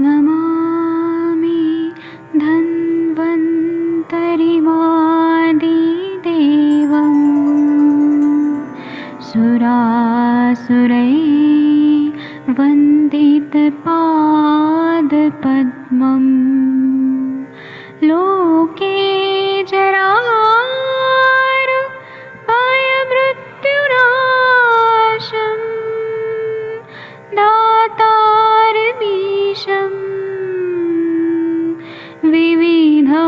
नमामि धन्वन्तरिमादिदेवम् सुरासुरैर्वन्दितपादपद्मम् लोके जरामृत्युनाशम् दातारमीशम् विविधौषधीनां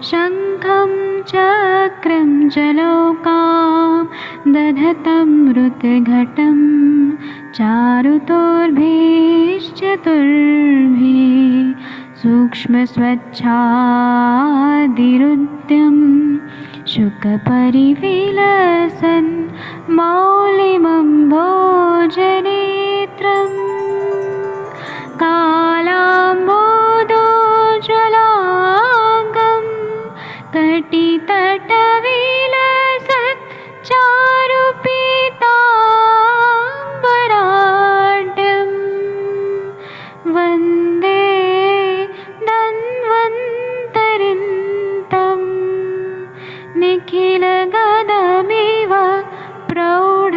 शङ्खं चक्रं जलौकां दधतं मृतघटं चारुतोर्भिश्चतुर्भिः सूक्ष्मस्वच्छादिरुद्यं शुकपरिविलसन् मौलिमम्भोजनेत्रम् कालाम्बोदोज्ज्वलाङ्गं कटितटविलसत् चारुपीताम्बराढ्यम् वन्दे धन्वन्तरिन्तं निखिलगदमिव प्रौढदावाग्निनीलम्।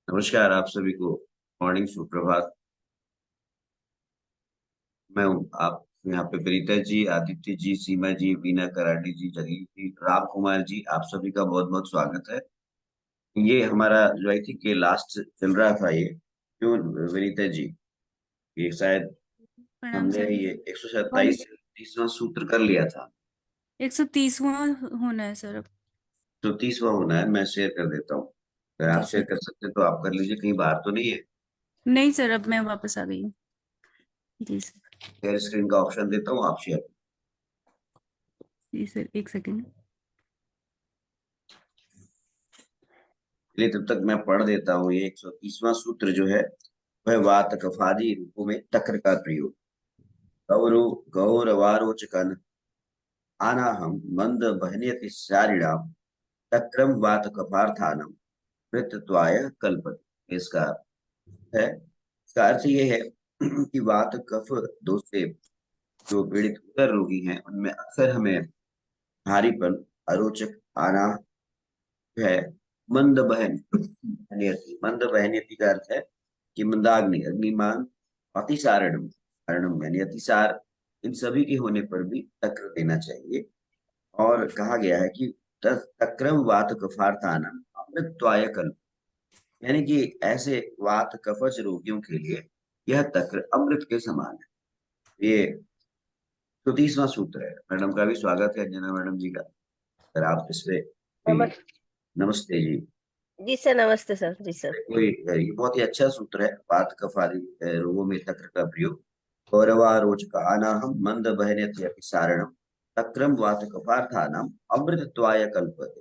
नमस्कार आप सभी को। मॉर्निंग सुप्रभात। मैं हूँ आप यहाँ पे प्रीता जी, आदित्य जी, सीमा जी, वीना कराटी जी, जगीर जी, राम कुमार जी, आप सभी का बहुत बहुत स्वागत है। ये हमारा जो आई थिंक ये लास्ट चल रहा था ये, क्यों विनीता जी? ये शायद प्रणाम हमने सर। ये 127 30वां सूत्र कर लिया था। 130वां होना है सर अब। तो 30वां होना है, मैं शेयर कर देता हूँ। अगर आप जी शेयर सर। कर सकते हैं तो आप कर लीजिए, कहीं बाहर तो नहीं है? नहीं सर, अब मैं वापस आ गई हूँ। जी सर। शेयर स्क्रीन का ऑप्शन देता हूँ, आप शेयर। जी सर, एक सेकंड। चलिए तब तक मैं पढ़ देता हूँ। ये 130वां सूत्र जो है वह वात कफादी रूपों में तक्र का प्रयोग। गौरव गौरवारोचकन आनाहम मंद बहनियति शारिणाम तक्रम वात कफार्थानम कृतत्वाय कल्पते। इसका है, इसका अर्थ ये है कि वात कफ दोष से जो पीड़ित उदर रोगी हैं उनमें अक्सर हमें भारीपन, अरोचक आना है। मंद बहन बहनियति, मंद बहनियति का अर्थ है कि मंदाग्नि, अग्निमान, अतिसारणम, सारणम यानी अतिसार, इन सभी के होने पर भी तक्र देना चाहिए। और कहा गया है कि तक्रम वात कफार्थानम अमृतत्वाय कल्प, यानी कि ऐसे वात कफज रोगियों के लिए यह तक्र अमृत के समान है। ये 30वां सूत्र है। मैडम का भी स्वागत है, अंजना मैडम जी का। अगर आप इसमें भी। नमस्ते नमस्ते जी। जी सर। नमस्ते सर। जी सर। कोई ये बहुत ही अच्छा सूत्र है, वात कफ आदि रोगों में तक्र का प्रयोग। गौरवारोचक आनाहम मंद बहने सारणम तक्रम वात कफार्थानम अमृतत्वाय कल्पते।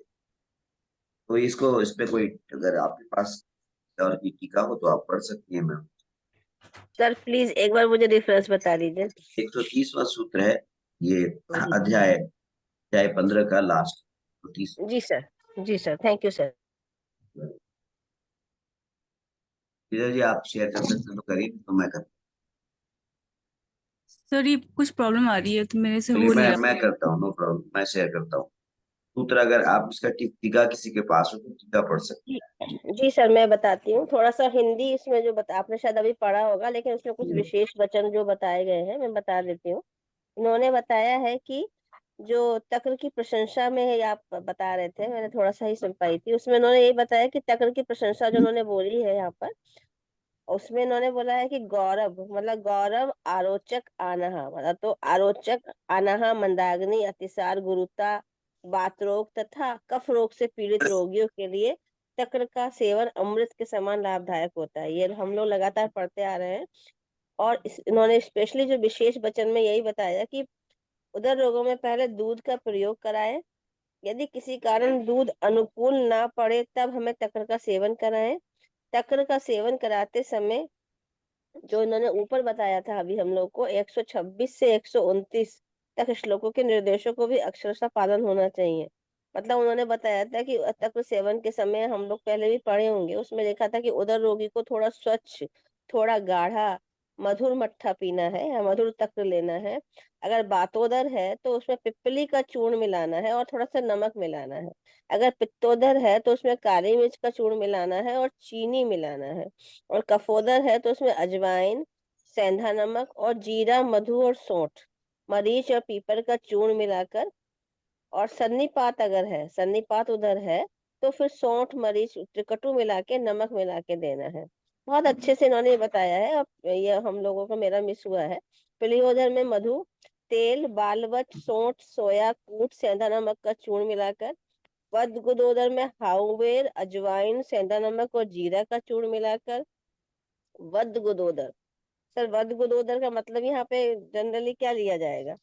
तो इसको इस पे कोई, अगर आपके पास और की टीका हो तो आप पढ़ सकती हैं मैम। सर प्लीज एक बार मुझे रेफरेंस बता दीजिए। 130वां सूत्र है ये, जी अध्याय अध्याय 15 का लास्ट 30। जी सर। जी सर, थैंक यू सर। जी आप शेयर कर सकते हैं तो करिए, तो मैं कर। सर ये कुछ प्रॉब्लम आ रही है तो मेरे से चलिए हो नहीं मैं रहा। करता हूँ, नो प्रॉब्लम, मैं शेयर करता हूँ सूत्र। अगर आप इसका टीका किसी के पास हो तो टीका पढ़ सकते जी जी सर, मैं बताती हूँ थोड़ा सा हिंदी इसमें जो बता आपने शायद अभी पढ़ा होगा, लेकिन उसमें कुछ हैं। विशेष वचन जो बताए गए हैं मैं बता देती हूँ। इन्होंने बताया है कि जो तक्र की प्रशंसा में है, आप बता रहे थे, मैंने थोड़ा सा ही सुन पाई थी, उसमें इन्होंने ये बताया कि तक्र की प्रशंसा जो उन्होंने बोली है यहाँ पर, उसमें इन्होंने बोला है कि गौरव मतलब गौरव आरोचक आनहा, मतलब तो आरोचक आनहा मंदाग्नि अतिसार गुरुता वात रोग तथा कफ रोग से पीड़ित रोगियों के लिए तक्र का सेवन अमृत के समान लाभदायक होता है। ये हम लोग लगातार पढ़ते आ रहे हैं। और इन्होंने स्पेशली जो विशेष वचन में यही बताया कि उदर रोगों में पहले दूध का प्रयोग कराएं। यदि किसी कारण दूध अनुकूल ना पड़े तब हमें तक्र का सेवन कराएं। तक्र का सेवन कराते समय जो इन्होंने ऊपर बताया था अभी हम लोग को 126 से 129 तक श्लोकों के निर्देशों को भी अक्षरशः पालन होना चाहिए। मतलब उन्होंने बताया था कि तक्र सेवन के समय हम लोग पहले भी पढ़े होंगे, उसमें लिखा था कि उदर रोगी को थोड़ा स्वच्छ, थोड़ा गाढ़ा, मधुर मट्ठा पीना है या मधुर तक्र लेना है। अगर बातोदर है तो उसमें पिप्पली का चूर्ण मिलाना है और थोड़ा सा नमक मिलाना है। अगर पित्तोदर है तो उसमें काली मिर्च का चूर्ण मिलाना है और चीनी मिलाना है। और कफोदर है तो उसमें अजवाइन, सेंधा नमक और जीरा, मधु और सौंठ, मरीच और पीपर का चूर्ण मिलाकर। और सन्नीपात अगर है, सन्नीपात उधर है तो फिर सौंठ, मरीच, त्रिकटु मिला के, नमक मिला के देना है। बहुत अच्छे से इन्होंने बताया है। अब ये हम लोगों को मेरा मिस हुआ है। पिलियोदर में मधु, तेल, बालवट, सौंठ, सोया कूट, सेंधा नमक का चूर्ण मिलाकर। वध गुदोदर में हाउवेर, अजवाइन, सेंधा नमक और जीरा का चूर्ण मिलाकर। वध गुदोदर, सर वध गुदोदर का मतलब यहाँ पे जनरली क्या लिया जाएगा?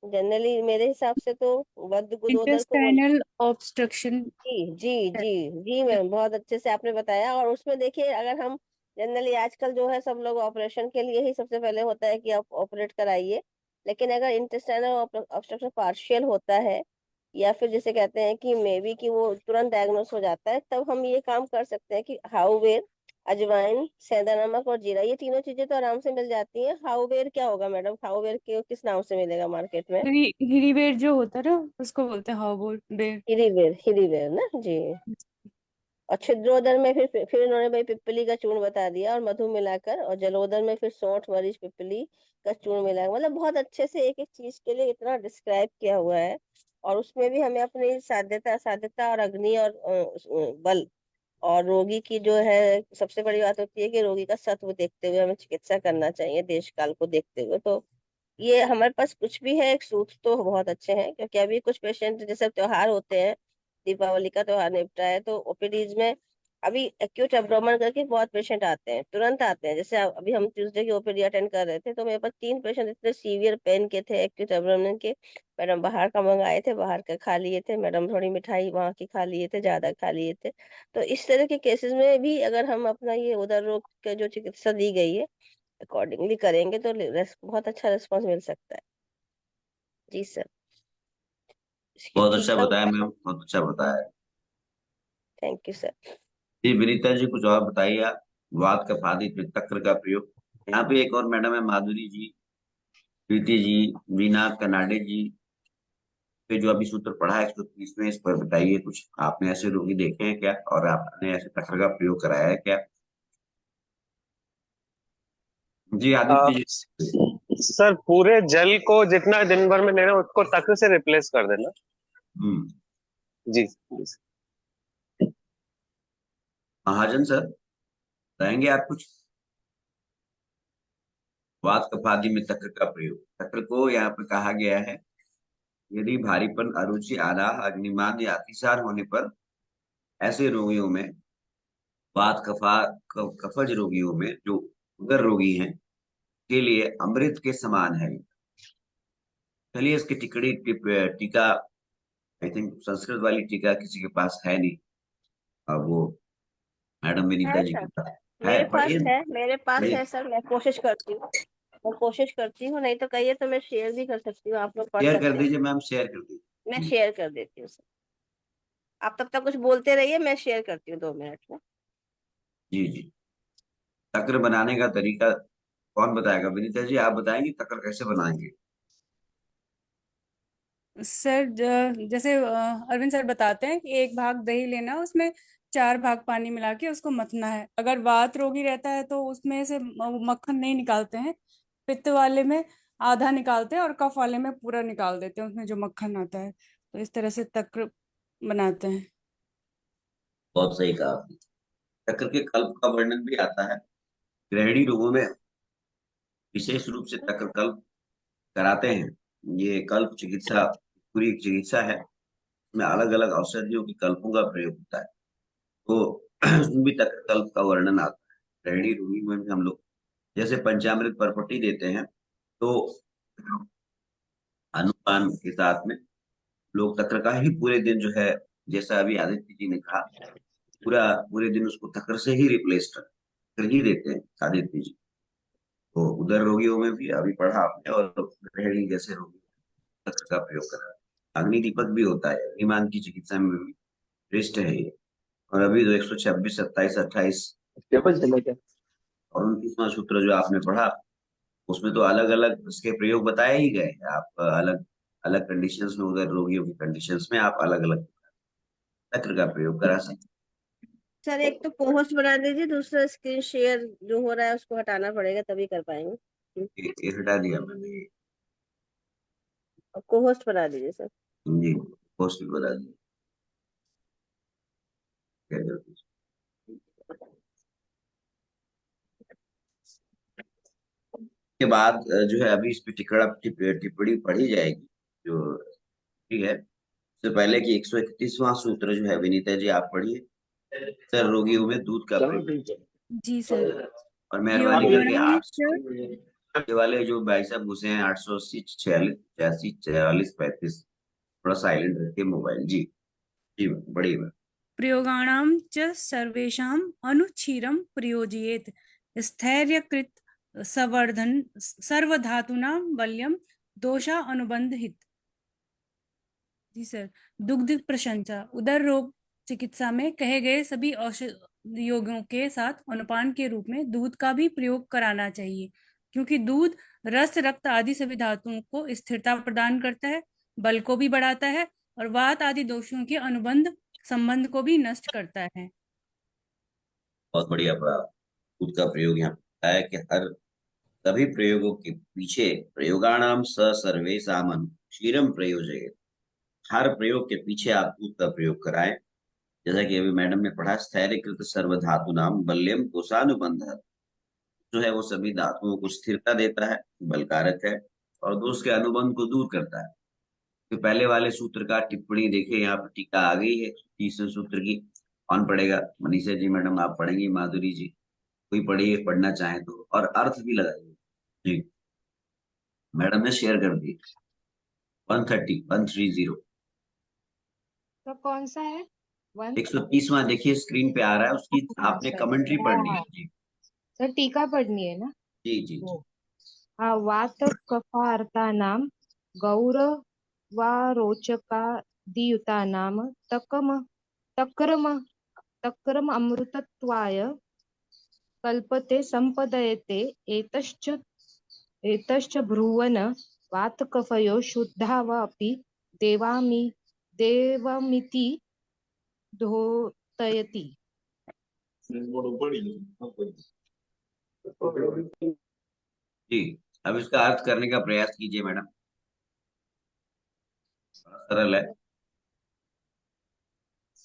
जनरली मेरे हिसाब से तो वध गुदोदर को बोल। Intestinal obstruction. जी जी जी जी मैम, बहुत अच्छे से आपने बताया। और उसमें देखिए, अगर हम जनरली आजकल जो है सब लोग ऑपरेशन के लिए ही सबसे पहले होता है कि आप ऑपरेट कराइए। लेकिन अगर इंटेस्टाइनल ऑब्स्ट्रक्शन पार्शियल होता है या फिर जिसे कहते हैं कि मे बी कि वो तुरंत डायग्नोस हो जाता है, तब हम ये काम कर सकते हैं कि हाउवेर, अजवाइन, सेंधा नमक और जीरा, ये तीनों चीजें तो आराम से मिल जाती हैं। हाउवेर क्या होगा मैडम? हाउवेर के किस नाम से मिलेगा मार्केट में? हीरीवेर जो होता है ना, उसको बोलते हैं हार्बोर बेर। हिरीवेर, हिरीवेर ना जी। और छिद्रोदर में फिर इन्होंने भाई पिप्पली का चूर्ण बता दिया और मधु मिलाकर। और जलोदर में फिर सौंठ, मरीच, पिप्पली का चूर्ण मिलाकर। मतलब बहुत अच्छे से एक एक चीज के लिए इतना डिस्क्राइब किया हुआ है। और उसमें भी हमें अपनी साध्यता असाध्यता और अग्नि और बल और रोगी की जो है, सबसे बड़ी बात होती है कि रोगी का सत्व देखते हुए हमें चिकित्सा करना चाहिए, देश काल को देखते हुए। तो ये हमारे पास कुछ भी है, एक सूत्र तो बहुत अच्छे हैं। क्योंकि अभी कुछ पेशेंट जैसे त्योहार होते हैं, दीपावली का त्योहार निपटा है तो ओपीडीज में अभी एक्यूट एब्डोमेन करके बहुत पेशेंट आते हैं, तुरंत आते हैं। जैसे अभी हम ट्यूसडे की ओपीडी अटेंड कर रहे थे तो मेरे पास 3 पेशेंट इतने सीवियर पेन के थे, एक्यूट एब्डोमेन के। मैडम बाहर का मंगाए थे, बाहर का खा लिए थे, मैडम थोड़ी मिठाई वहाँ की खा लिए थे, ज्यादा खा लिए थे। तो इस तरह के केसेस में भी अगर हम अपना ये उदर रोग का जो चिकित्सा दी गई है अकॉर्डिंगली करेंगे तो बहुत अच्छा रिस्पॉन्स मिल सकता है। जी सर, इसकी बहुत अच्छा टीका। बताया मैम, बहुत अच्छा बताया। Thank you sir. जी विनीता जी, कुछ और बताइए आप। वात कफादी में तक्र का प्रयोग। यहाँ पे एक और मैडम है, माधुरी जी, प्रीति जी, वीना कनाडे जी। पे जो अभी सूत्र पढ़ा है 130 में, इस पर बताइए कुछ। आपने ऐसे रोगी देखे हैं क्या, और आपने ऐसे तक्र का प्रयोग कराया है क्या? जी आ, आदित्य जी। सर पूरे जल को जितना दिन भर में लेना उसको तक से रिप्लेस कर देना। हम्म। जी। महाजन सर, बताएंगे आप कुछ? वात कफादी में तक्र का प्रयोग। तक्र को यहाँ पर कहा गया है, यदि भारीपन, अरुचि, आदाह, अग्निमान या अतिसार होने पर ऐसे रोगियों में, वात कफज रोगियों में, जो उगर रोगी हैं, के लिए अमृत के समान है। चलिए इसकी टीका, आई थिंक संस्कृत वाली टीका किसी के पास है नहीं। अब वो मैडम विनीता है जी सर, के पास है, मेरे पास पढ़िए। है, मेरे पास पढ़िए, है सर। मैं कोशिश करती हूँ, मैं कोशिश करती हूँ। नहीं तो कहिए तो मैं शेयर भी कर सकती हूँ, आप लोग पढ़ शेयर कर सकते हैं। दीजिए मैम, शेयर कर दीजिए। मैं शेयर कर देती हूँ सर। आप तब तक कुछ बोलते रहिए, मैं शेयर करती हूँ 2 मिनट में। जी जी। तक्र बनाने का तरीका कौन बताएगा? विनीता जी आप बताएंगे तक्र कैसे बनाएंगे? सर जैसे अरविंद सर बताते हैं कि 1 भाग दही लेना, उसमें 4 भाग पानी मिला के उसको मथना है। अगर वात रोगी रहता है तो उसमें से मक्खन नहीं निकालते हैं, पित्त वाले में आधा निकालते हैं और कफ वाले में पूरा निकाल देते हैं, उसमें जो मक्खन आता है। तो इस तरह से तक्र बनाते हैं। बहुत सही कहा आपने। तक्र के कल्प का वर्णन भी आता है। गृहिणी रोगों में विशेष रूप से तक्र कल्प कराते हैं। ये कल्प चिकित्सा पूरी एक चिकित्सा है, इसमें अलग अलग औषधियों की कल्पों का प्रयोग होता है। तो उसमें भी तक्र कल्प का वर्णन आता है। गृहिणी रोगी में भी हम लोग जैसे पंचामृत परपट्टी देते हैं, तो अनुपान के साथ में लोग तक्र का ही पूरे दिन जो है, जैसा अभी आदित्य जी ने कहा, पूरे दिन उसको तक्र से ही रिप्लेस कर ही देते हैं आदित्य जी। तो उदर रोगियों में भी अभी पढ़ा आपने, और गृहिणी जैसे रोगी तक्र का प्रयोग करा। अग्नि दीपक भी होता है, अग्निमान की चिकित्सा में भी श्रेष्ठ है ये। और अभी तो 126, 27, 28 और 29वां सूत्र जो आपने पढ़ा, उसमें तो अलग अलग इसके प्रयोग बताए ही गए हैं। आप अलग अलग कंडीशंस में, उधर रोगियों की कंडीशंस में आप अलग अलग तक्र का प्रयोग करा सकते सर एक तो पोस्ट बना दीजिए, दूसरा स्क्रीन शेयर जो हो रहा है उसको हटाना पड़ेगा तभी कर पाएंगे। हैं। ये हटा दिया मैंने। और को होस्ट बना दीजिए सर। जी, पोस्ट भी बता दिया। के बाद जो है अभी इस पे टिप्पणी पढ़ी जाएगी जो, ठीक है। इससे पहले कि 131वां सूत्र जो है विनीता जी आप पढ़िए। सर रोगियों में दूध का प्रयोग, जी सर। और मेहरबानी करके प्रयोगाणाम 800 ये वाले जो भाई साहब घुसे हैं, 880, 46, 86, 44, 35, थोड़ा साइलेंट रखिए मोबाइल। जी जी बढ़िया। प्रयोगाणां च सर्वेषाम् अनुच्छिरं प्रयोजयेत् स्थैर्यकृत संवर्धन सर्वधातूनां बल्यं दोषा अनुबंधित। जी सर। दुग्ध प्रशंसा उदर रोग चिकित्सा में कहे गए सभी औषधियों के साथ अनुपान के रूप में दूध का भी प्रयोग कराना चाहिए, क्योंकि दूध रस, रक्त आदि सभी धातुओं को स्थिरता प्रदान करता है, बल को भी बढ़ाता है और वात आदि दोषों के अनुबंध संबंध को भी नष्ट करता है। बहुत बढ़िया पढ़ा। दूध का प्रयोग यहाँ पे है कि हर सभी प्रयोगों के पीछे प्रयोगाणाम स सर्वेषाम क्षीरम प्रयोजयेत्, हर प्रयोग के पीछे आप दूध का प्रयोग कराएं। जैसा कि अभी मैडम ने पढ़ा, स्थैर्यकृत सर्वधातु नाम बल्यम कोशानुबंध जो है वो सभी धातुओं को स्थिरता देता है, बलकारक है, और दोष के अनुबंध को दूर करता है। तो पहले वाले सूत्र का टिप्पणी देखिए, यहाँ पर टीका आ गई है 30वें सूत्र की। कौन पढ़ेगा? मनीषा जी मैडम आप पढ़ेंगी, माधुरी जी कोई पढ़िए, पढ़ना चाहे तो, और अर्थ भी लगाइए। जी मैडम ने शेयर कर दी 130। तो कौन सा है? 130वां देखिए स्क्रीन पे आ रहा है, उसकी आपने अच्छा कमेंट्री हाँ पढ़नी है। हाँ जी सर, टीका पढ़नी है ना? जी जी वो जी। हाँ, वात कफार्तानां गौरवारोचकादियुतानां तक्रम तक्रम अमृतत्वाय कल्पते संपदयते एतश्च ब्रुवन् वातकफयो शुद्धा वापि देवमिति धोतयति। जी अब इसका अर्थ करने का प्रयास कीजिए मैडम, बड़ा सरल है।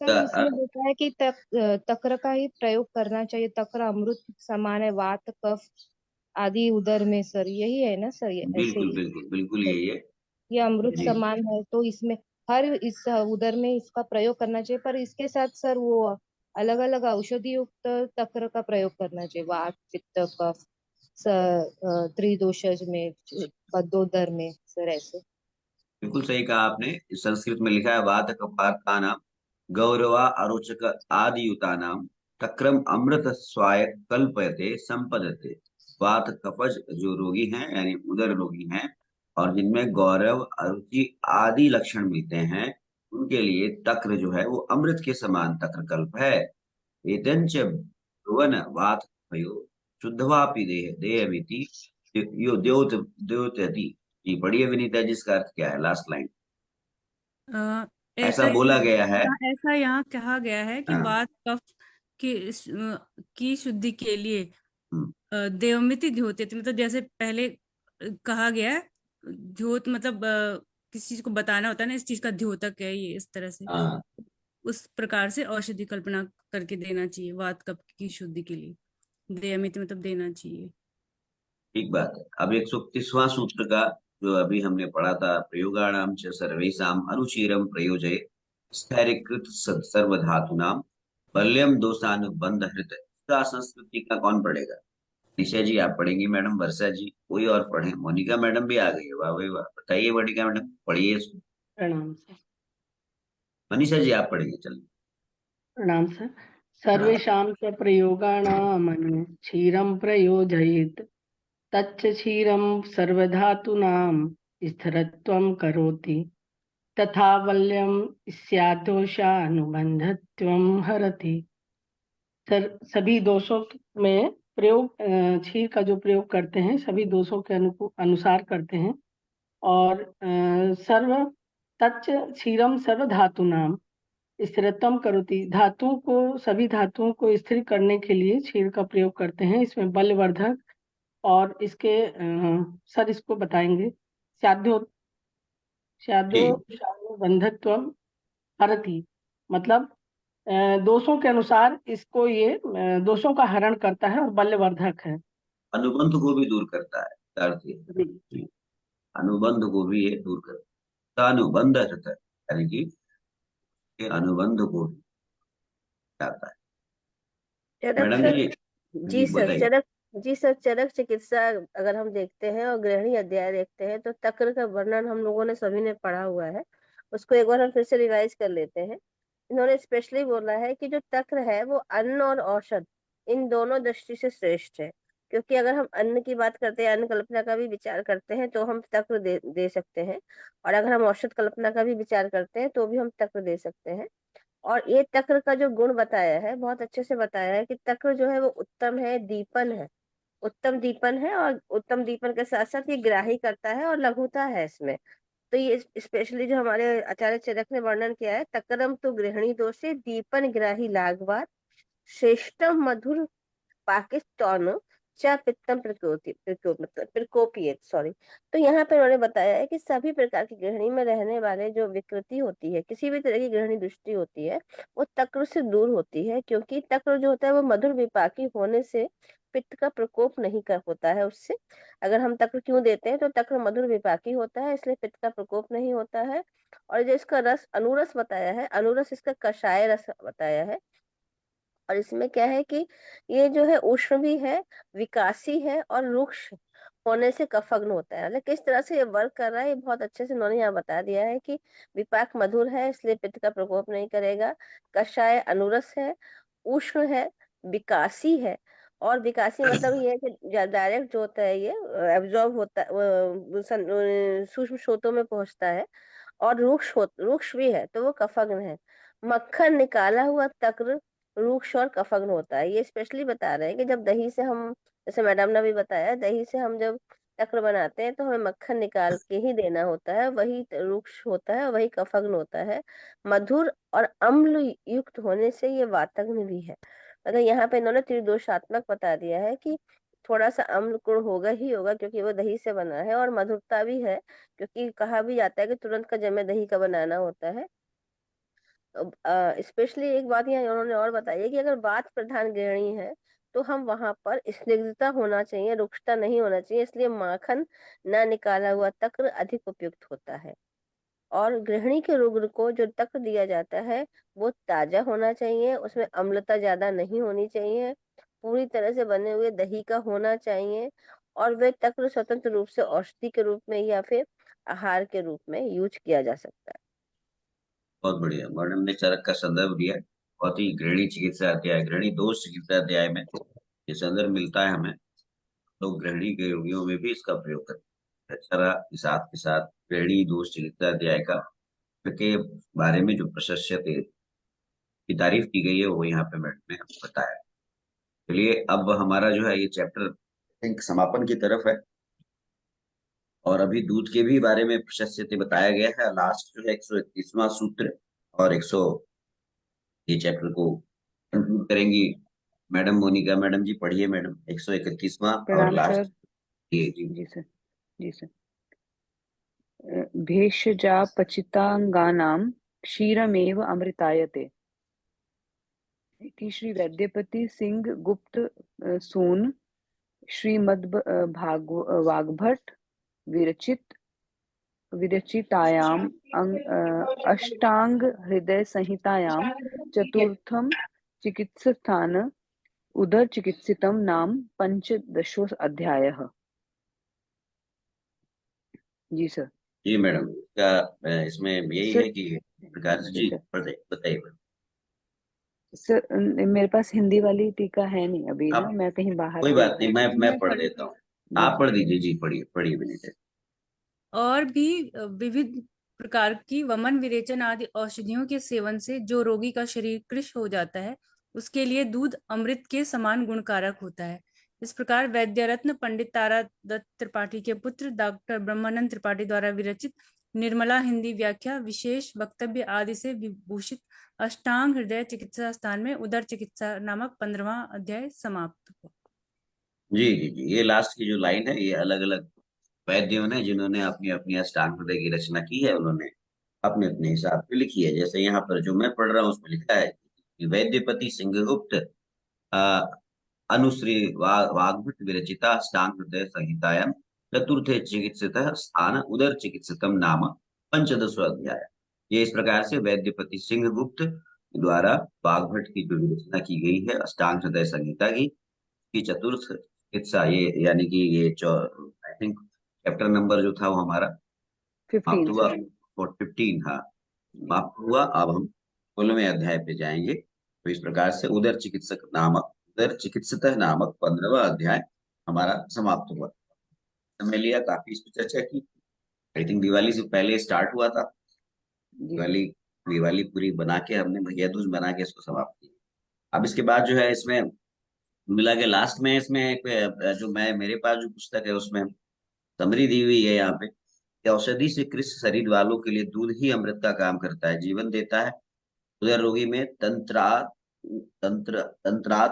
सर इसका इसमें अर्थ होता है कि तक्र का ही प्रयोग करना चाहिए। तक्र अमृत समान है, वात कफ आदि उदर में। सर यही है ना सर? ऐसे बिल्कुल ही बिल्कुल बिल्कुल सर, यही है। ये अमृत जी समान है तो इसमें हर इस उदर में इसका प्रयोग करना चाहिए। पर इसके साथ सर वो अलग अलग औषधि युक्त तक्र का प्रयोग करना चाहिए। वात, पित्त, कफ, त्रिदोषज में, बद्धोदर में सर, ऐसे। बिल्कुल सही कहा आपने। संस्कृत में लिखा है वात कफार्ता नाम गौरवा अरोचक आदियुता नाम तक्रम अमृत स्वाय कल्पयते संपदते। वात कफज जो रोगी हैं यानी उदर रोगी हैं, और जिनमें गौरव अरुचि आदि लक्षण मिलते हैं, उनके लिए तक्र जो है वो अमृत के समान तक्र कल्प है। एतंच भुवन वात भयो शुद्धवापि देह देहमिति यो द्योत द्योतयति। जी पढ़िए विनीता जी, इसका अर्थ क्या है? लास्ट लाइन अ, ऐसा ऐसा बोला गया है। ऐसा यहाँ कहा गया है कि हाँ, वात कफ की शुद्धि के लिए हम्म, देवमिति द्योतयति, मतलब जैसे पहले कहा गया है, द्योत मतलब किसी चीज को बताना होता है ना, इस चीज का द्योतक है ये, इस तरह से हाँ उस प्रकार से औषधि कल्पना करके देना चाहिए वात कफ की शुद्धि के लिए। देयमिति मतलब देना चाहिए। ठीक बात है। अब 131वां सूत्र का जो अभी हमने पढ़ा था, प्रयोगाणाम च सर्वेषाम अनुचीरम प्रयोजय स्थैर्यकृत सर्वधातुनाम बल्यम दोषानुबंध हृत, इसका संस्कृति का कौन पढ़ेगा? निशा जी आप पढ़ेंगी मैडम, वर्षा जी कोई और पढ़े? मोनिका मैडम भी आ गई है, वाह भाई वाह, बताइए मोनिका मैडम, पढ़िए इसको। प्रणाम सर। मनीषा जी आप पढ़ेंगे, चलिए। प्रणाम सर। प्रणाम। सर्वेषां च प्रयोगाणामनु क्षीरं प्रयोजयेत् तच्च क्षीरं सर्वधातूनां स्थिरत्वं करोति तथा वल्यं स्यादोषानुबन्धत्वं हरति। सर सभी दोषों में प्रयोग क्षीर का जो प्रयोग करते हैं सभी दोषों के अनुसार करते हैं और सर्व तच्च क्षीरम सर्व धातु नाम स्थिरत्वम करोति, धातुओं को सभी धातुओं को स्थिर करने के लिए क्षीर का प्रयोग करते हैं। इसमें बलवर्धक और इसके सर इसको बताएंगे। स्याद्यो स्याद्यो ठीक। बंधत्वम हरति, मतलब दोषों के अनुसार इसको ये दोषों का हरण करता है और बलवर्धक है। अनुबंध को भी दूर करता है, इसका अर्थ ये है। जी। जी। अनुबंध को भी ये दूर करता है, अनुबंध रहता है, यानी कि ये अनुबंध को भी हटाता है। चरक मैडम सर। जी। जी जी सर बताइए। चरक। जी सर, चरक चिकित्सा अगर हम देखते हैं और गृहिणी अध्याय देखते हैं तो तक्र का वर्णन हम लोगों ने सभी ने पढ़ा हुआ है। उसको एक बार हम फिर से रिवाइज कर लेते हैं। इन्होंने स्पेशली बोला है कि जो तक्र है वो अन्न और औषध इन दोनों दृष्टि से श्रेष्ठ है। क्योंकि अगर हम अन्न की बात करते हैं, अन्न कल्पना का भी विचार करते हैं तो हम तक्र दे सकते हैं। और अगर हम औषध कल्पना का भी विचार करते हैं तो भी हम तक्र दे सकते हैं। और ये तक्र का जो गुण बताया है बहुत अच्छे से बताया है कि तक्र जो है वो उत्तम है, दीपन है, उत्तम दीपन है। और उत्तम दीपन के साथ साथ ये ग्राही करता है और लघुता है इसमें। तो ये स्पेशली जो हमारे आचार्य चरक ने वर्णन किया है, तक्रम तो गृहिणी दोषे दीपन ग्राही लागवार श्रेष्ठम मधुर पाकिस्तान चा पित्तम प्रकोपियत, सॉरी। तो यहाँ पे उन्होंने बताया है कि सभी प्रकार की गृहिणी में रहने वाले जो विकृति होती है, किसी भी तरह की गृहिणी दृष्टि होती है, वो तक्र से दूर होती है। क्योंकि तक्र जो होता है वो मधुर विपाकी होने से पित्त का प्रकोप नहीं कर होता है उससे। अगर हम तक्र क्यों देते हैं तो तक्र मधुर विपाकी होता है, इसलिए पित्त का प्रकोप नहीं होता है। और जो इसका रस अनुरस बताया है, अनुरस इसका कषाय रस बताया है। और इसमें क्या है कि ये जो है उष्ण भी है, विकासी है और रुक्ष होने से कफग्न होता है। मतलब किस तरह से ये वर्क कर रहा है ये बहुत अच्छे से उन्होंने यहाँ बता दिया है कि विपाक मधुर है इसलिए पित्त का प्रकोप नहीं करेगा, कषाय अनुरस है, उष्ण है, विकासी है। और विकासी मतलब ये है कि डायरेक्ट जो होता है ये एब्जॉर्ब होता है, सूक्ष्म स्रोतों में पहुंचता है। और रुक्ष भी है तो वो कफग्न है। मक्खन निकाला हुआ तक्र रुक्ष और कफग्न होता है। ये स्पेशली बता रहे हैं कि जब दही से हम, जैसे मैडम ने भी बताया, दही से हम जब तक्र बनाते हैं तो हमें मक्खन निकाल के ही देना होता है, वही रुक्ष होता है, वही कफग्न होता है। मधुर और अम्ल युक्त होने से ये वातग्न भी है। मतलब यहाँ पे इन्होंने त्रिदोषात्मक बता दिया है कि थोड़ा सा अम्ल गुण होगा ही होगा क्योंकि वो दही से बना है, और मधुरता भी है क्योंकि कहा भी जाता है कि तुरंत का जमे दही का बनाना होता है। स्पेशली एक बात यहाँ उन्होंने और बताई है कि अगर वात प्रधान गृहिणी है तो हम वहां पर स्निग्धता होना चाहिए, रुक्षता नहीं होना चाहिए, इसलिए माखन ना निकाला हुआ तक्र अधिक उपयुक्त होता है। और गृहिणी के रुग्ण को जो तक्र दिया जाता है वो ताजा होना चाहिए, उसमें अम्लता ज्यादा नहीं होनी चाहिए, पूरी तरह से बने हुए दही का होना चाहिए। और वे तक्र स्वतंत्र रूप से औषधि के रूप में या फिर आहार के रूप में यूज किया जा सकता है। बहुत बढ़िया, मैडम ने चरक का संदर्भ दिया। बहुत ही गृहिणी चिकित्सा अध्याय, गृहिणी दोष चिकित्सा अध्याय में ये संदर्भ मिलता है हमें। तो गृहिणी के रोगियों में भी इसका प्रयोग करते हैं। अच्छा रहा इस साथ के साथ गृहिणी दोष चिकित्सा अध्याय का के बारे में जो प्रशस्यते की तारीफ की गई है वो यहाँ पे मैडम ने बताया। चलिए अब हमारा जो है ये चैप्टर थिंक समापन की तरफ है। और अभी दूध के भी बारे में प्रशस्यते बताया गया है। लास्ट जो है 131वां सूत्र और 100 ये चैप्टर को कंक्लूड करेंगी मैडम मोनिका मैडम जी। पढ़िए मैडम 131वां और प्रणाम सर। लास्ट ये जी। जी सर। जी सर। भेषजा पचितांगानां क्षीरमेव अमृतायते इति श्री वैद्यपति सिंह गुप्त सून श्रीमद् वाग्भट विरचित विरचितायाम अष्टांग हृदय संहितायाम चतुर्थम चिकित्सास्थान उदर चिकित्सितम नाम पंचदशो अध्यायः। जी सर। जी मैडम, क्या इसमें यही सर है कि इस प्रकार से? जी सर, बताइए बताइए मैडम। सर मेरे पास हिंदी वाली टीका है नहीं अभी ना, आप मैं कहीं बाहर कोई गई बात हूँ। नहीं, मैं मैं पढ़ पढ़ देता लेती हूँ। जी आप सर। पढ़ दीजिए। जी पढ़िए पढ़िए विनीत। और भी विविध प्रकार की वमन विरेचन आदि औषधियों के सेवन से जो रोगी का शरीर कृश हो जाता है, उसके लिए दूध अमृत के समान गुणकारक होता है। इस प्रकार वैद्य रत्न पंडित तारा दत्त त्रिपाठी के पुत्र डॉक्टर ब्रह्मानंद त्रिपाठी द्वारा विरचित निर्मला हिंदी व्याख्या विशेष वक्तव्य आदि से विभूषित अष्टांग हृदय चिकित्सा स्थान में उदर चिकित्सा नामक 15वां अध्याय समाप्त हुआ। जी जी जी, ये लास्ट की जो लाइन है, ये अलग अलग वैद्यों ने, जिन्होंने अपनी अपनी अष्टांग हृदय की रचना की है, उन्होंने अपने अपने हिसाब से लिखी है। जैसे यहाँ पर जो मैं पढ़ रहा हूँ उसमें लिखा है कि वैद्यपति सिंहगुप्त अनुश्री वाग्भट विरचिता अष्टांग हृदय संहितायां चतुर्थे चिकित्सितः स्थान उदर चिकित्सितम नाम पंचदशो अध्याय। ये इस प्रकार से वैद्यपति सिंहगुप्त द्वारा वाग्भट की जो विरचना की गई है अष्टांग हृदय संहिता की चतुर्थ चिकित्सा, ये यानी कि ये आई थिंक चैप्टर नंबर जो था वो हमारा समाप्त 15 हुआ सर। और 15, हाँ समाप्त हुआ। अब हम 16वें अध्याय पे जाएंगे। तो इस प्रकार से उदर चिकित्सतः नामक 15वां अध्याय हमारा समाप्त हुआ। समय लिया, काफी इस पर चर्चा की। आई थिंक दिवाली से पहले स्टार्ट हुआ था। जी सर। दिवाली दिवाली पूरी बना के हमने भैया दूज बना के इसको समाप्त किया। अब इसके बाद जो है इसमें मिला के लास्ट में इसमें एक जो मैं मेरे पास जो पुस्तक है उसमें समरी दी हुई है यहाँ पे कि औषधि से कृष शरीर वालों के लिए दूध ही अमृत का काम करता है, जीवन देता है। उदर रोगी में तंत्रात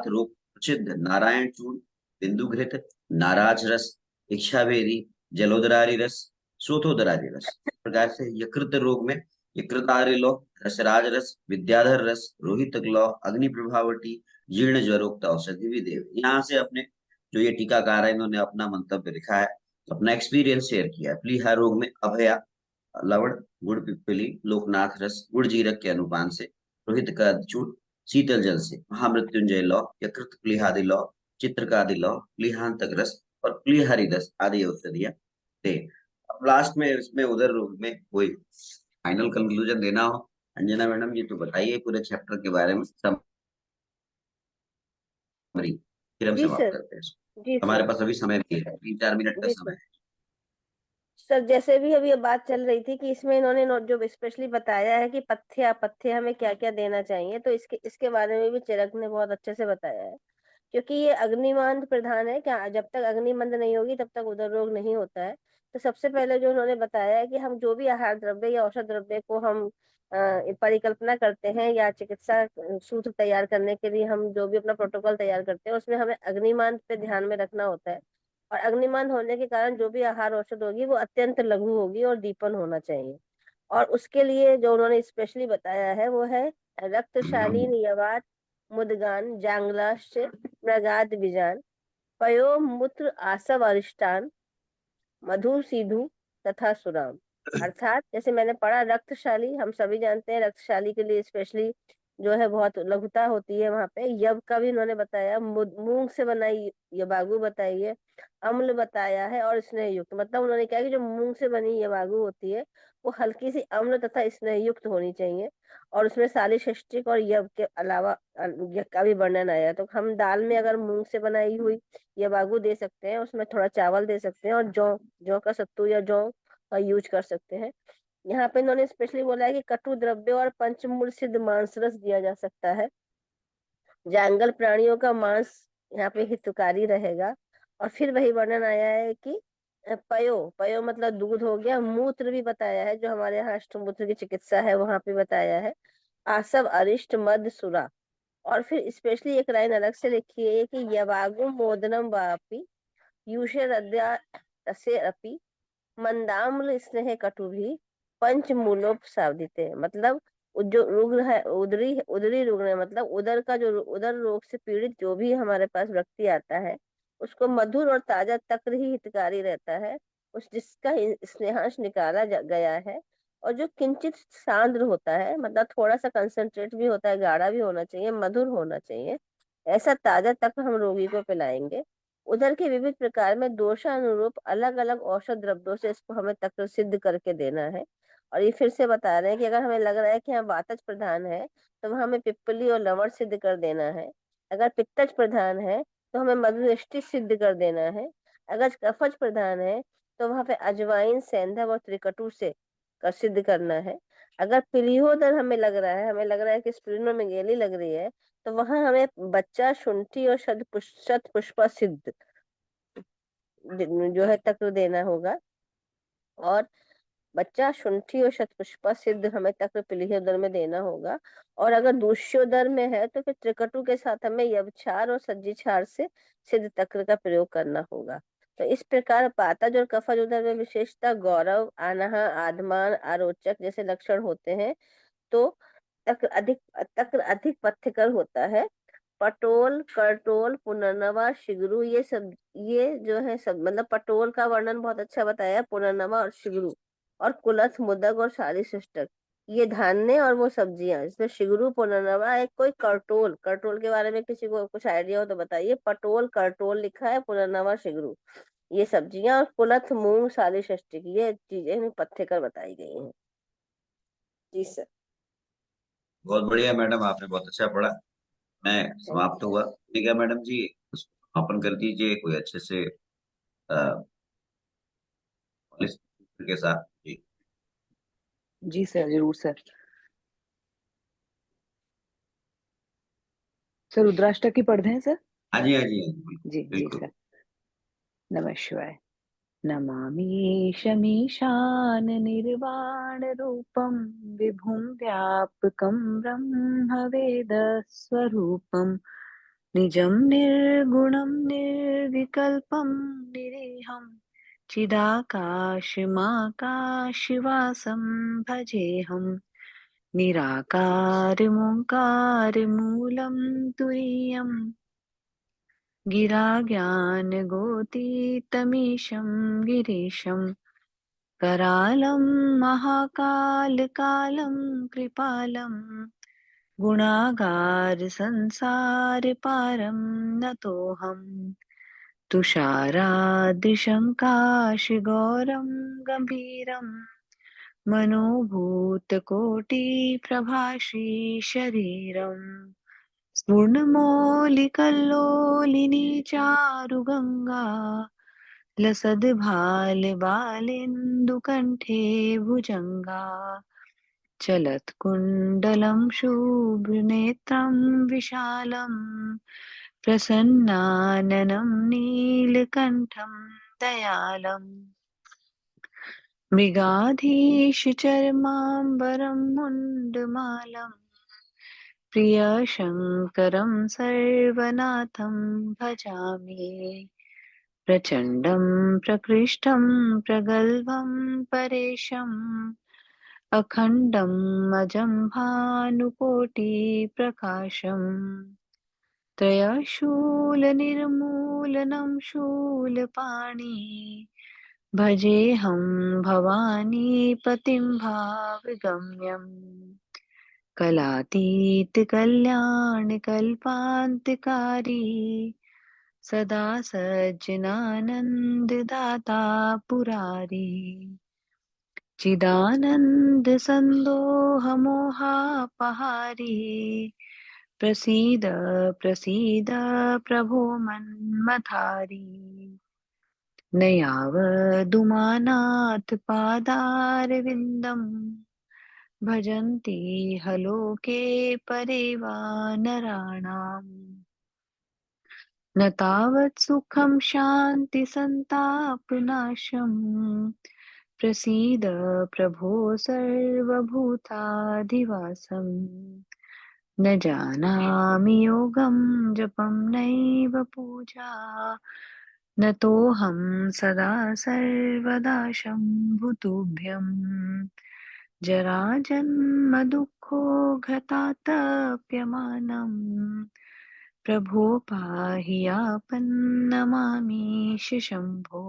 रोग प्रसिद्ध नारायण चूर्ण, बिंदुघृत, नाराज रस, इच्छाभेरी, जलोदरारी रस, शोथोदरारी रस। इस प्रकार से यकृत रोग में यकृतारि लौह, रसराज रस, विद्याधर रस, रोहित लौह, अग्नि प्रभावटी, जीर्ण ज्वरोक्त औषधि भी देव। यहाँ से अपने जो ये टीकाकार है इन्होंने अपना मंतव्य लिखा है, अपना एक्सपीरियंस शेयर किया है। प्लीहा रोग में अभया लवण, गुड़ पिप्पली, लोकनाथ रस, गुड़ जीरक के अनुपान से, रोहित का चूर्ण, शीतल जल से, महामृत्युंजय लौ, यकृत प्लीहादि लौ, चित्रकादि लौ, प्लीहांतक रस और प्लीहरि रस आदि औषधियां दे। अब लास्ट में इसमें उधर में कोई फाइनल कंक्लूजन देना हो अंजना मैडम जी तो बताइए पूरे चैप्टर के बारे में समरी, फिर हम जी समाप्त सर। करते हैं। जी हमारे सर। पास अभी समय भी है, 3-4 मिनट का जी समय सर। है। सर जैसे भी अभी ये बात चल रही थी कि इसमें इन्होंने जो स्पेशली बताया है कि पथ्य पथ्य हमें क्या क्या देना चाहिए, तो इसके बारे में भी चिरक ने बहुत अच्छे से बताया है। क्योंकि ये अग्निमंद प्रधान है, क्या जब तक अग्निमंद नहीं होगी तब तक उदर रोग नहीं होता है। तो सबसे पहले जो उन्होंने बताया है कि हम जो भी आहार द्रव्य या औषध द्रव्य को हम परिकल्पना करते हैं या चिकित्सा सूत्र तैयार करने के लिए हम जो भी अपना प्रोटोकॉल तैयार करते हैं उसमें हमें अग्निमंद पे ध्यान में रखना होता है। और अग्निमंद होने के कारण जो भी आहार औषध होगी वो अत्यंत लघु होगी और दीपन होना चाहिए। और उसके लिए जो उन्होंने स्पेशली बताया है वो है रक्तशालीन यवात मुदगान जांगलाश्च मृगाद बीजान पयो मूत्र आसव अरिष्टान मधु सीधु तथा सुराम। अर्थात जैसे मैंने पढ़ा रक्तशाली, हम सभी जानते हैं रक्तशाली के लिए स्पेशली जो है बहुत लघुता होती है वहां पे। यव का भी उन्होंने बताया, मूंग से बनाई यबागु बताई है, अम्ल बताया है और स्नेह युक्त। मतलब उन्होंने कहा कि जो मूंग से बनी यबागु होती है वो हल्की सी अम्ल तथा स्नेह युक्त होनी चाहिए। और उसमें सालिशष्टिक और यव के अलावा का भी वर्णन आया। तो हम दाल में अगर मूंग से बनाई हुई यबागु दे सकते हैं, उसमें थोड़ा चावल दे सकते हैं और जौ जौ का सत्तू या जौ का यूज कर सकते हैं। यहाँ पे इन्होंने स्पेशली बोला है कि कटु द्रव्य और पंचमूल सिद्ध मांस रस दिया जा सकता है। जंगल प्राणियों का मांस यहाँ पे हितकारी रहेगा। और फिर वही वर्णन आया है कि पयो पयो मतलब दूध हो गया। मूत्र भी बताया है, जो हमारे यहाँ अष्टमूत्र की चिकित्सा है वहां पे बताया है। आसव अरिष्ट मद सुरा। और फिर स्पेशली एक लाइन अलग से लिखी है कि यवागु मोदनम वापि यूषरद्या तसे अपि मंदाम्ल स्नेह कटुभी पंचमूलोपसादिते। मतलब जो रुग्ण है, उदरी उदरी रुग्ण है, मतलब उदर का जो उदर रोग से पीड़ित जो भी हमारे पास व्यक्ति आता है उसको मधुर और ताजा तक्र ही हितकारी रहता है, उस जिसका स्नेहांश निकाला गया है। और जो किंचित सांद्र होता है, मतलब थोड़ा सा कंसंट्रेट भी होता है, गाढ़ा भी होना चाहिए, मधुर होना चाहिए, ऐसा ताजा तक्र हम रोगी को पिलाएंगे। उदर के विविध प्रकार में दोषानुरूप अलग अलग औषध द्रव्यों से इसको हमें तक्र सिद्ध करके देना है। और ये फिर से बता रहे हैं कि अगर हमें लग रहा है कि हम वातज प्रधान है तो वह हमें पिप्पली और लवण सिद्ध कर देना है। अगर पित्तज प्रधान है तो हमें मधुष्टि सिद्ध कर देना है। अगर कफज प्रधान है तो वहां पे अजवाइन, सेंधव और त्रिकटु से सिद्ध करना है। अगर पीलियोदर हमें लग रहा है कि स्प्लीनोमेगेली लग रही है तो वहां हमें बच्चा, शुंठी और शत पुष्पा सिद्ध जो है तक्र देना होगा। और बच्चा, शुंठी और शतपुष्पा सिद्ध हमें तक्र पीलियोदर में देना होगा। और अगर दूष्योदर में है तो फिर त्रिकटु के साथ हमें यवक्षार और सज्जी क्षार से सिद्ध तक्र का प्रयोग करना होगा। तो इस प्रकार पातज और कफज उदर में विशेषता गौरव, आनह, आधमान, आरोचक जैसे लक्षण होते हैं। तो तक्र अधिक पथ्यकर होता है। पटोल, करटोल, पुनर्नवा, शिगरू ये जो है सब मतलब पटोल का वर्णन बहुत अच्छा बताया, पुनर्नवा और शिगरू। और कुलथ, मुदक और शालीशिष्टक ये धान्य और वो सब्जियां, इसमें शिगरू, पुनर्नवा, एक कोई करटोल, करटोल के बारे में किसी को कुछ आइडिया हो तो बताइए। पटोल, करटोल लिखा है, पुनर्नवा, शिगरू ये सब्जियां, और कुलथ, मूंग, शालीशिष्टक ये चीजें पथ्यकर बताई गई हैं। जी सर। बहुत बढ़िया मैडम, आपने बहुत अच्छा पढ़ा। मैं समाप्त हुआ। ठीक है मैडम जी, उसको समापन कर दीजिए कोई अच्छे से पॉलिसी के साथ जी। जी सर, जरूर सर। सर रुद्राष्टक की पढ़ दें सर? हाँ जी, हाँ जी, हाँ जी, बिल्कुल जी जी बिल्कुल। सर। नमः शिवाय। नमामि शमीशान निर्वाण रूपम विभुं व्यापकं ब्रह्मवेद स्वरूपं निजं निर्गुणं निर्विकल्पं निरीहं चिदाकाशमाकाशवासं भजेऽहम् निराकारमोङ्कारमूलं तुरीयम् गिरा ज्ञानगोतीतमीशं गिरीशं करालं महाकालकालं कृपालं गुणागार संसार पारं नतोऽहं तुषारादृशं काशगौरं गम्भीरं मनोभूतकोटिप्रभाषी शरीरम् स्फुर्णमौलिकल्लोलिनी चारुगङ्गा लसद्भालबालेन्दुकण्ठे भुजङ्गा चलत्कुण्डलं शुभ्रनेत्रं विशालम् प्रसन्नाननं नीलकण्ठं दयालम् मृगाधीशचर्माम्बरं मुण्डमालम् प्रियशङ्करं सर्वनाथं भजामि प्रचण्डं प्रकृष्टं प्रगल्भं परेशम् अखण्डम् अजं भानुकोटिप्रकाशम् त्रयशूलनिर्मूलनं शूलपाणि भजेऽहं भवानी पतिं भावगम्यम् कलातीत कल्याण कल्पान्तकारी सदा सज्जनानंद दाता पुरारी चिदानंद संदोह मोहापहारी प्रसीद प्रसीद प्रभो मन्मथारी न यावदुमानाथ पादारविन्दम् भजन्ति हलोके परिवानराणाम् न तावत् सुखं शान्ति सन्तापनाशम् प्रसीद प्रभो सर्वभूताधिवासम् न जानामि योगं जपं नैव पूजा न तोऽहं सदा सर्वदा शम्भुतुभ्यम् जराजन्म दुःखो घतातप्यमानम् प्रभो पाहि आपन्नमामीश शम्भो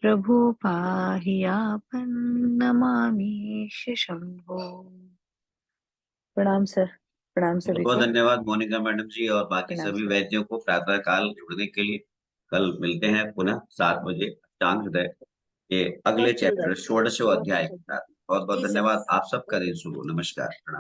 प्रभो पाहि आपन्नमामीश शम्भो। प्रणाम सर। प्रणाम बहुत सभी बहुत को। धन्यवाद मोनिका मैडम जी और बाकी प्रणाम सभी सर। वैद्यों को प्रातः काल जुड़ने के लिए। कल मिलते हैं पुनः 7 बजे अष्टांग हृदय के अगले बहुत सुंदर, चैप्टर षोडशो बहुत अध्याय के सुंदर। साथ। बहुत बहुत जी सर। धन्यवाद। आप सबका दिन शुभ हो। नमस्कार, प्रणाम।